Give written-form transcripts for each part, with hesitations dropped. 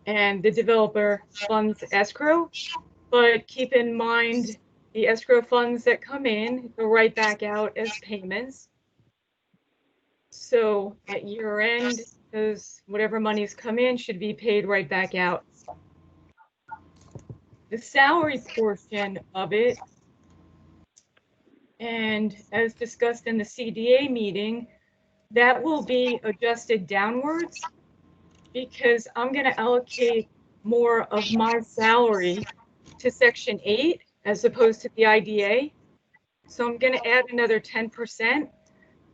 and the developer funds escrow. But keep in mind, the escrow funds that come in go right back out as payments. So at year end, those whatever monies come in should be paid right back out. The salary portion of it, and as discussed in the CDA meeting, that will be adjusted downwards because I'm going to allocate more of my salary to Section 8 as opposed to the IDA. So I'm going to add another 10%.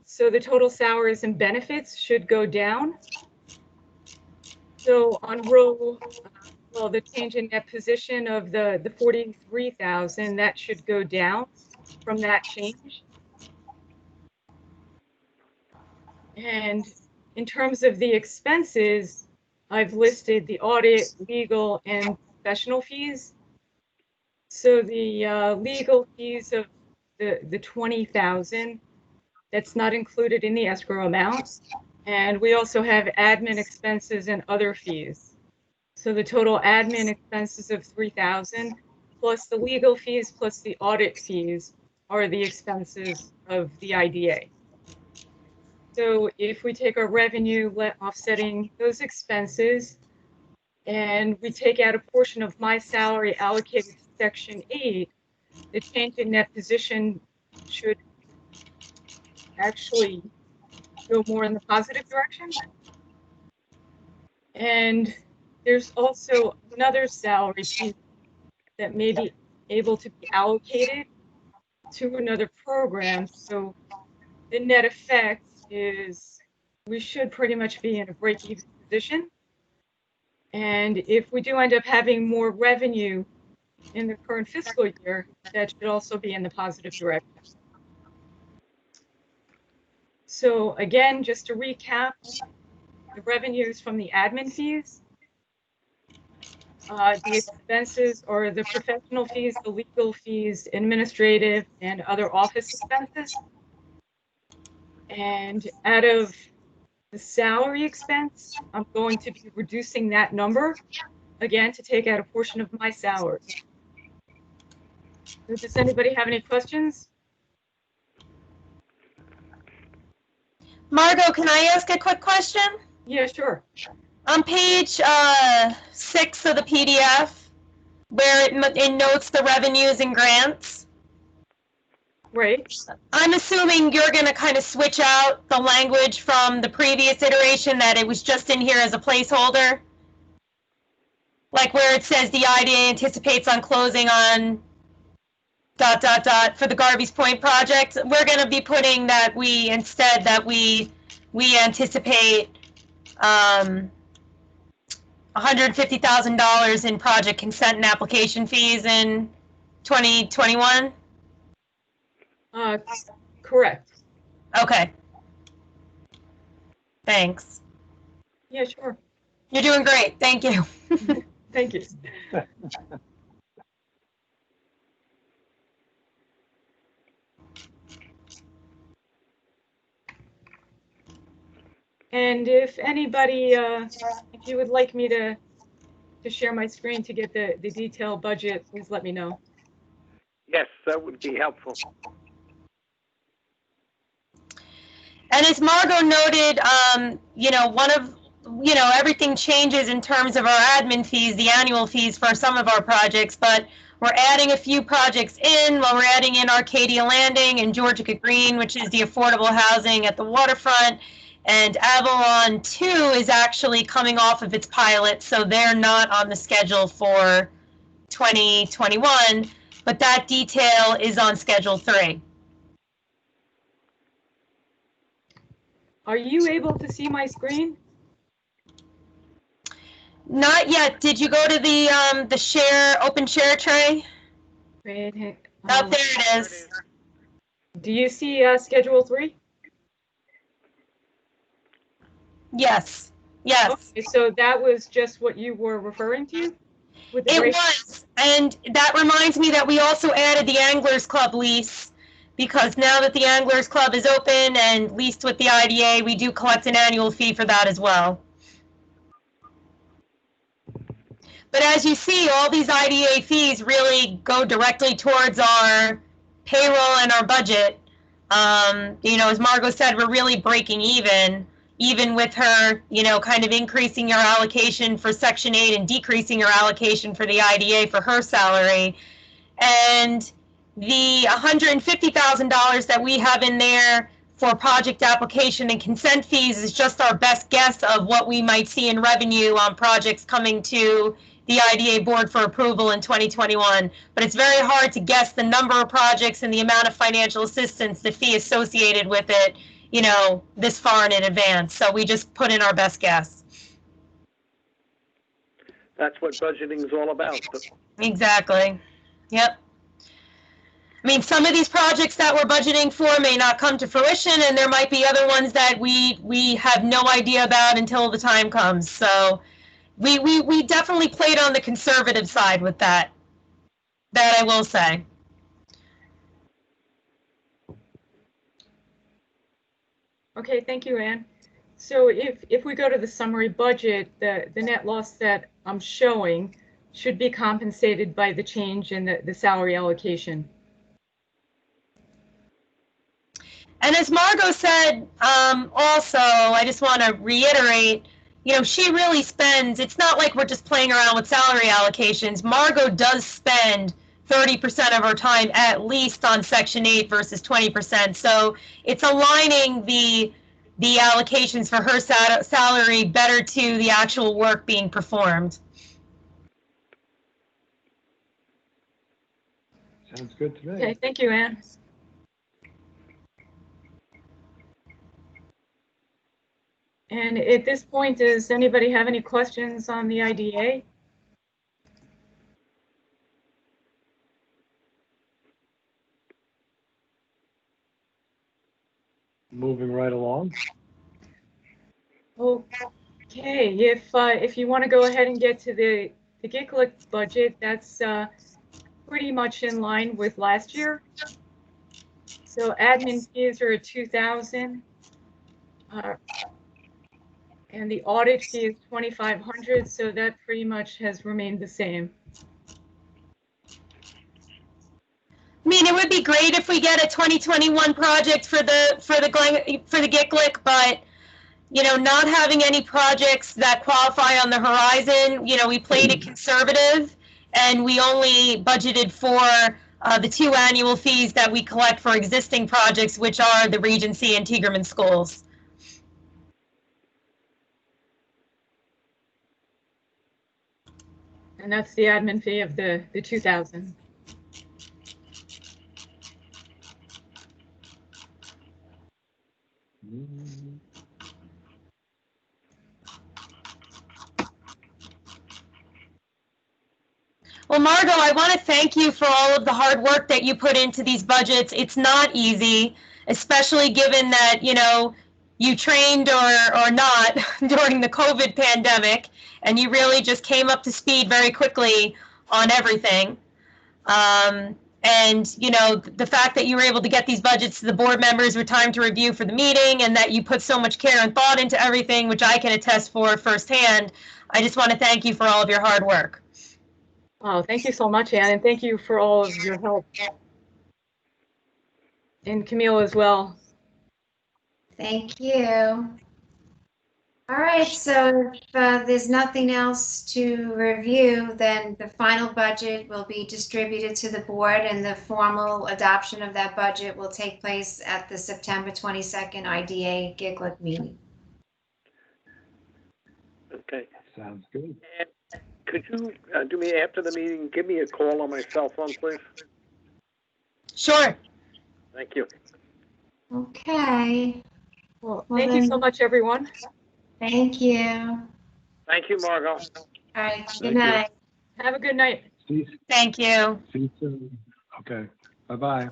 So the total salaries and benefits should go down. So on row, well, the change in net position of the 43,000, that should go down from that change. And in terms of the expenses, I've listed the audit, legal, and professional fees. So the legal fees of the 20,000, that's not included in the escrow amount. And we also have admin expenses and other fees. So the total admin expenses of 3,000 plus the legal fees plus the audit fees are the expenses of the IDA. So if we take our revenue offsetting those expenses and we take out a portion of my salary allocated to Section 8, the change in net position should actually go more in the positive direction. And there's also another salary piece that may be able to be allocated to another program. So the net effect is we should pretty much be in a break-even position. And if we do end up having more revenue in the current fiscal year, that should also be in the positive direction. So again, just to recap, the revenues from the admin fees, the expenses or the professional fees, the legal fees, administrative and other office expenses. And out of the salary expense, I'm going to be reducing that number again to take out a portion of my salary. Does anybody have any questions? Margot, can I ask a quick question? Yeah, sure. On page 6 of the PDF, where it notes the revenues and grants. Right. I'm assuming you're going to kind of switch out the language from the previous iteration that it was just in here as a placeholder. Like where it says the IDA anticipates on closing on ... for the Garvey's Point project. We're going to be putting that we anticipate $150,000 in project consent and application fees in 2021? Correct. Okay. Thanks. Yeah, sure. You're doing great. Thank you. Thank you. And if anybody, if you would like me to share my screen to get the detailed budget, please let me know. Yes, that would be helpful. And as Margot noted, everything changes in terms of our admin fees, the annual fees for some of our projects, but we're adding a few projects in. Well, we're adding in Arcadia Landing and Georgia Green, which is the affordable housing at the waterfront. And Avalon 2 is actually coming off of its pilot, so they're not on the schedule for 2021, but that detail is on Schedule 3. Are you able to see my screen? Not yet. Did you go to the open share tray? Wait, Oh, there it is. Do you see Schedule 3? Yes. Yes. Okay, so that was just what you were referring to? It was, and that reminds me that we also added the Anglers Club lease, because now that the Anglers Club is open and leased with the IDA, we do collect an annual fee for that as well. But as you see, all these IDA fees really go directly towards our payroll and our budget. As Margot said, we're really breaking even with her, kind of increasing your allocation for Section 8 and decreasing your allocation for the IDA for her salary. And the $150,000 that we have in there for project application and consent fees is just our best guess of what we might see in revenue on projects coming to the IDA board for approval in 2021. But it's very hard to guess the number of projects and the amount of financial assistance, the fee associated with it, this far in advance. So we just put in our best guess. That's what budgeting is all about. Exactly. Yep. I mean, some of these projects that we're budgeting for may not come to fruition, and there might be other ones that we have no idea about until the time comes. So we definitely played on the conservative side with that. That I will say. Okay, thank you, Ann. So if we go to the summary budget, the net loss that I'm showing should be compensated by the change in the salary allocation. And as Margot said, also, I just want to reiterate, she really spends, it's not like we're just playing around with salary allocations. Margot does spend 30% of her time at least on Section 8 versus 20%. So it's aligning the allocations for her salary better to the actual work being performed. Sounds good to me. Okay, thank you, Ann. And at this point, does anybody have any questions on the IDA? Moving right along. Okay, if you want to go ahead and get to the GICLIC budget, that's pretty much in line with last year. So admin fees are at 2,000. And the audit fee is 2,500, so that pretty much has remained the same. I mean, it would be great if we get a 2021 project for the GICLIC, but not having any projects that qualify on the horizon, we played it conservative, and we only budgeted for the 2 annual fees that we collect for existing projects, which are the Regency and Tiegerman schools. And that's the admin fee of the 2,000. Well, Margot, I want to thank you for all of the hard work that you put into these budgets. It's not easy, especially given that, you trained or not during the COVID pandemic, and you really just came up to speed very quickly on everything. And, the fact that you were able to get these budgets to the board members with time to review for the meeting, and that you put so much care and thought into everything, which I can attest for firsthand. I just want to thank you for all of your hard work. Oh, thank you so much, Ann, and thank you for all of your help. And Camille as well. Thank you. All right, so if there's nothing else to review, then the final budget will be distributed to the board, and the formal adoption of that budget will take place at the September 22nd IDA GICLIC meeting. Okay. Sounds good. And could you do me after the meeting, give me a call on my cell phone, please? Sure. Thank you. Okay. Well, thank you so much, everyone. Thank you. Thank you, Margot. All right. Thank Good you. night. Have a good night. See Thank you. you soon. Okay. Bye-bye.